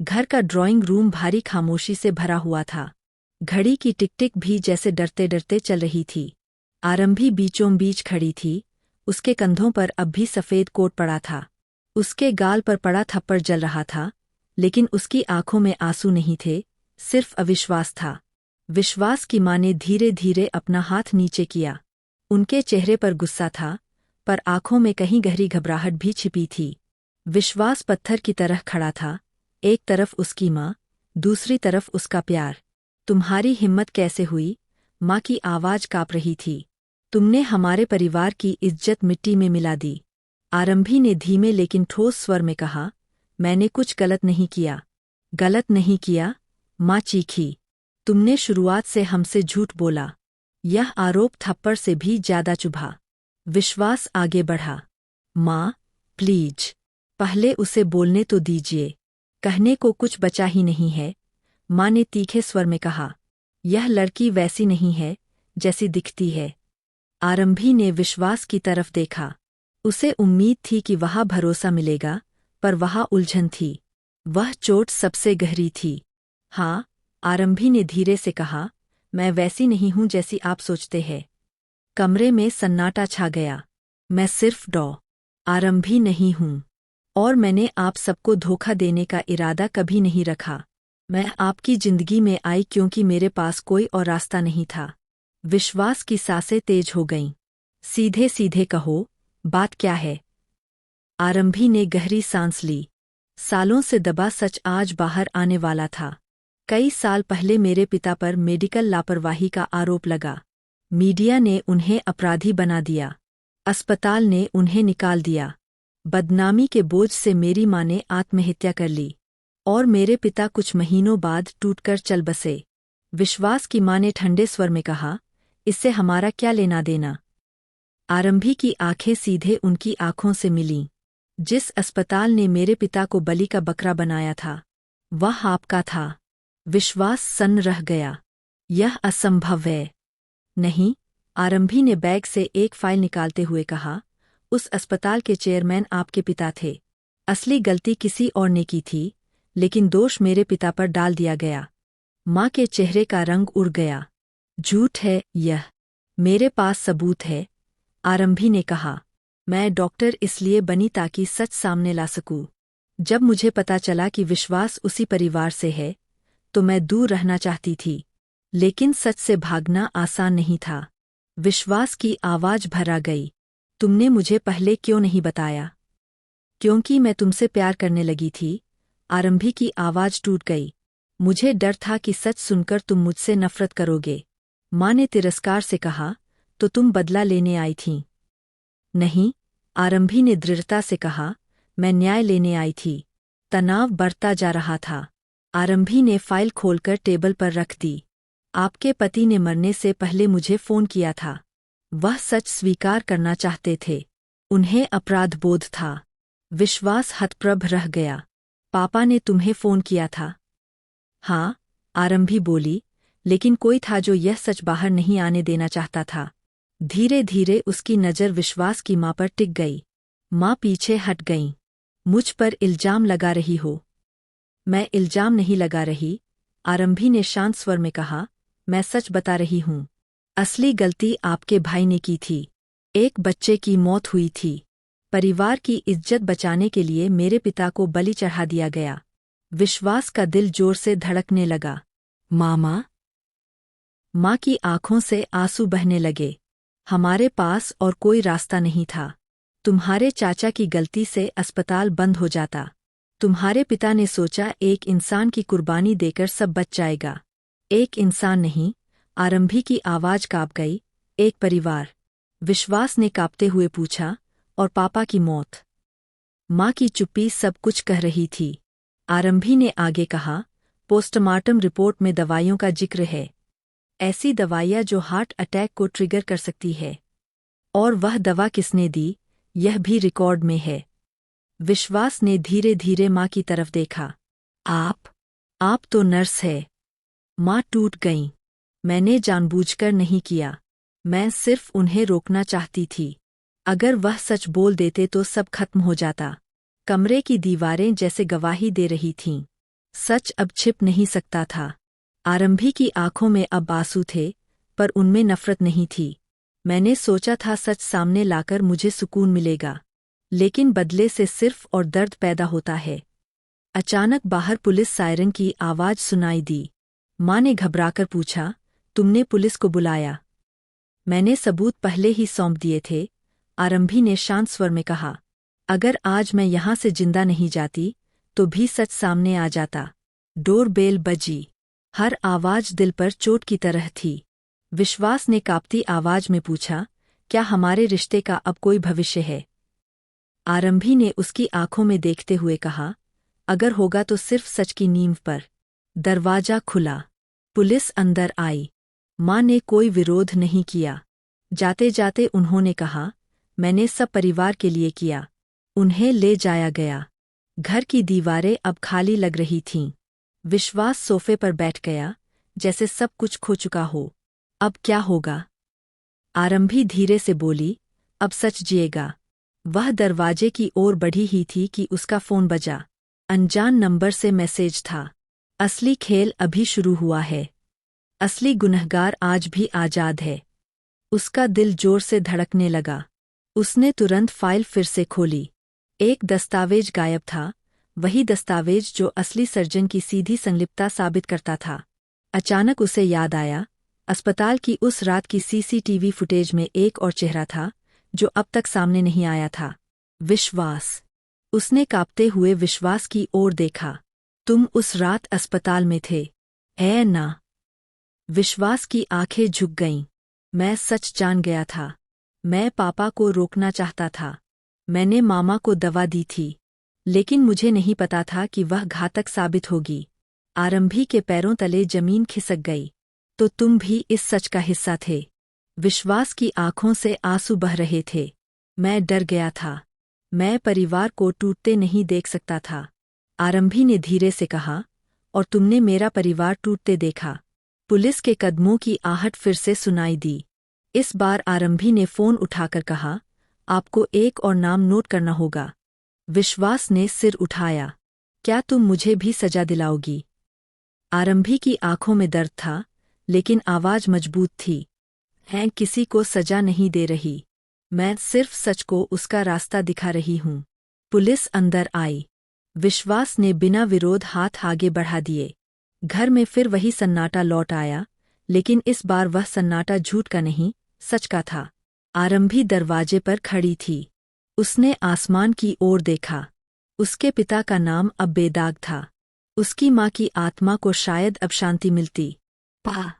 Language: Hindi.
घर का ड्राइंग रूम भारी खामोशी से भरा हुआ था। घड़ी की टिक-टिक भी जैसे डरते-डरते चल रही थी। आरंभी बीचों बीच खड़ी थी, उसके कंधों पर अब भी सफ़ेद कोट पड़ा था। उसके गाल पर पड़ा थप्पड़ जल रहा था, लेकिन उसकी आंखों में आंसू नहीं थे, सिर्फ अविश्वास था। विश्वास की माँ ने धीरे-धीरे अपना हाथ नीचे किया। उनके चेहरे पर गुस्सा था, पर आंखों में कहीं गहरी घबराहट भी छिपी थी। विश्वास पत्थर की तरह खड़ा था, एक तरफ उसकी माँ, दूसरी तरफ उसका प्यार। तुम्हारी हिम्मत कैसे हुई? माँ की आवाज़ काँप रही थी। तुमने हमारे परिवार की इज्जत मिट्टी में मिला दी। आरंभी ने धीमे लेकिन ठोस स्वर में कहा, मैंने कुछ गलत नहीं किया। गलत नहीं किया? माँ चीखी। तुमने शुरुआत से हमसे झूठ बोला। यह आरोप थप्पड़ से भी ज्यादा चुभा। विश्वास आगे बढ़ा। माँ, प्लीज, पहले उसे बोलने तो दीजिए। कहने को कुछ बचा ही नहीं है। माँ ने तीखे स्वर में कहा, यह लड़की वैसी नहीं है, जैसी दिखती है। आरंभी ने विश्वास की तरफ देखा। उसे उम्मीद थी कि वहाँ भरोसा मिलेगा, पर वहाँ उलझन थी। वह चोट सबसे गहरी थी। हाँ, आरंभी ने धीरे से कहा, मैं वैसी नहीं हूँ जैसी आप सोचते हैं। कमरे में सन्नाटा छा गया। मैं सिर्फ आरंभी नहीं हूँ। और मैंने आप सबको धोखा देने का इरादा कभी नहीं रखा। मैं आपकी जिंदगी में आई क्योंकि मेरे पास कोई और रास्ता नहीं था। विश्वास की सांसें तेज हो गईं। सीधे सीधे कहो, बात क्या है? आरंभी ने गहरी सांस ली। सालों से दबा सच आज बाहर आने वाला था। कई साल पहले मेरे पिता पर मेडिकल लापरवाही का आरोप लगा। मीडिया ने उन्हें अपराधी बना दिया। अस्पताल ने उन्हें निकाल दिया। बदनामी के बोझ से मेरी माँ ने आत्महत्या कर ली। और मेरे पिता कुछ महीनों बाद टूटकर चल बसे। विश्वास की माँ ने ठंडे स्वर में कहा, इससे हमारा क्या लेना देना? आरंभी की आंखें सीधे उनकी आंखों से मिलीं। जिस अस्पताल ने मेरे पिता को बलि का बकरा बनाया था, वह आपका था। विश्वास सन्न रह गया। यह असंभव है। नहीं, आरंभी ने बैग से एक फाइल निकालते हुए कहा, उस अस्पताल के चेयरमैन आपके पिता थे। असली गलती किसी और ने की थी, लेकिन दोष मेरे पिता पर डाल दिया गया। माँ के चेहरे का रंग उड़ गया। झूठ है यह। मेरे पास सबूत है। आरंभी ने कहा, मैं डॉक्टर इसलिए बनी ताकि सच सामने ला सकूं। जब मुझे पता चला कि विश्वास उसी परिवार से है, तो मैं दूर रहना चाहती थी। लेकिन सच से भागना आसान नहीं था। विश्वास की आवाज भरा गई। तुमने मुझे पहले क्यों नहीं बताया? क्योंकि मैं तुमसे प्यार करने लगी थी। आरंभी की आवाज टूट गई। मुझे डर था कि सच सुनकर तुम मुझसे नफरत करोगे। माँ ने तिरस्कार से कहा, तो तुम बदला लेने आई थीं? नहीं, आरंभी ने दृढ़ता से कहा, मैं न्याय लेने आई थी। तनाव बढ़ता जा रहा था। आरंभी ने फाइल खोलकर टेबल पर रख दी। आपके पति ने मरने से पहले मुझे फोन किया था। वह सच स्वीकार करना चाहते थे। उन्हें अपराध बोध था। विश्वास हतप्रभ रह गया। पापा ने तुम्हें फोन किया था? हाँ, आरंभी बोली, लेकिन कोई था जो यह सच बाहर नहीं आने देना चाहता था। धीरे धीरे उसकी नज़र विश्वास की माँ पर टिक गई। माँ पीछे हट गईं। मुझ पर इल्जाम लगा रही हो? मैं इल्जाम नहीं लगा रही, आरंभी ने शांत स्वर में कहा, मैं सच बता रही हूँ। असली गलती आपके भाई ने की थी। एक बच्चे की मौत हुई थी। परिवार की इज्जत बचाने के लिए मेरे पिता को बलि चढ़ा दिया गया। विश्वास का दिल जोर से धड़कने लगा। मामा? माँ की आंखों से आंसू बहने लगे। हमारे पास और कोई रास्ता नहीं था। तुम्हारे चाचा की गलती से अस्पताल बंद हो जाता। तुम्हारे पिता ने सोचा एक इंसान की कुर्बानी देकर सब बच जाएगा। एक इंसान नहीं, आरंभी की आवाज कांप गई, एक परिवार। विश्वास ने कांपते हुए पूछा, और पापा की मौत? माँ की चुप्पी सब कुछ कह रही थी। आरंभी ने आगे कहा, पोस्टमार्टम रिपोर्ट में दवाइयों का जिक्र है। ऐसी दवाइयाँ जो हार्ट अटैक को ट्रिगर कर सकती है। और वह दवा किसने दी, यह भी रिकॉर्ड में है। विश्वास ने धीरे धीरे माँ की तरफ देखा। आप तो नर्स है। माँ टूट गईं। मैंने जानबूझकर नहीं किया। मैं सिर्फ उन्हें रोकना चाहती थी। अगर वह सच बोल देते तो सब खत्म हो जाता। कमरे की दीवारें जैसे गवाही दे रही थीं। सच अब छिप नहीं सकता था। आरंभी की आंखों में अब आंसू थे, पर उनमें नफरत नहीं थी। मैंने सोचा था सच सामने लाकर मुझे सुकून मिलेगा, लेकिन बदले से सिर्फ और दर्द पैदा होता है। अचानक बाहर पुलिस सायरन की आवाज सुनाई दी। माँ ने घबराकर पूछा, तुमने पुलिस को बुलाया? मैंने सबूत पहले ही सौंप दिए थे, आरंभी ने शांत स्वर में कहा। अगर आज मैं यहां से जिंदा नहीं जाती तो भी सच सामने आ जाता। डोर बेल बजी। हर आवाज दिल पर चोट की तरह थी। विश्वास ने कांपती आवाज में पूछा, क्या हमारे रिश्ते का अब कोई भविष्य है? आरंभी ने उसकी आंखों में देखते हुए कहा, अगर होगा तो सिर्फ सच की नींव पर। दरवाजा खुला। पुलिस अंदर आई। माँ ने कोई विरोध नहीं किया। जाते जाते उन्होंने कहा, मैंने सब परिवार के लिए किया। उन्हें ले जाया गया। घर की दीवारें अब खाली लग रही थीं। विश्वास सोफे पर बैठ गया, जैसे सब कुछ खो चुका हो। अब क्या होगा? आरंभी धीरे से बोली, अब सच जिएगा। वह दरवाजे की ओर बढ़ी ही थी कि उसका फोन बजा। अनजान नंबर से मैसेज था। असली खेल अभी शुरू हुआ है। असली गुनहगार आज भी आजाद है। उसका दिल जोर से धड़कने लगा। उसने तुरंत फाइल फिर से खोली। एक दस्तावेज गायब था, वही दस्तावेज जो असली सर्जन की सीधी संलिप्तता साबित करता था। अचानक उसे याद आया, अस्पताल की उस रात की सीसीटीवी फुटेज में एक और चेहरा था, जो अब तक सामने नहीं आया था। विश्वास। उसने कांपते हुए विश्वास की ओर देखा। तुम उस रात अस्पताल में थे? ऐ ना। विश्वास की आंखें झुक गईं। मैं सच जान गया था। मैं पापा को रोकना चाहता था। मैंने मामा को दवा दी थी, लेकिन मुझे नहीं पता था कि वह घातक साबित होगी। आरंभी के पैरों तले जमीन खिसक गई। तो तुम भी इस सच का हिस्सा थे? विश्वास की आंखों से आंसू बह रहे थे। मैं डर गया था। मैं परिवार को टूटते नहीं देख सकता था। आरंभी ने धीरे से कहा, और तुमने मेरा परिवार टूटते देखा। पुलिस के कदमों की आहट फिर से सुनाई दी। इस बार आरंभी ने फोन उठाकर कहा, आपको एक और नाम नोट करना होगा। विश्वास ने सिर उठाया। क्या तुम मुझे भी सजा दिलाओगी? आरंभी की आंखों में दर्द था, लेकिन आवाज मजबूत थी। मैं किसी को सजा नहीं दे रही। मैं सिर्फ सच को उसका रास्ता दिखा रही हूँ। पुलिस अंदर आई। विश्वास ने बिना विरोध हाथ आगे बढ़ा दिए। घर में फिर वही सन्नाटा लौट आया, लेकिन इस बार वह सन्नाटा झूठ का नहीं, सच का था। आरंभी दरवाजे पर खड़ी थी। उसने आसमान की ओर देखा। उसके पिता का नाम अब बेदाग था। उसकी माँ की आत्मा को शायद अब शांति मिलती। पा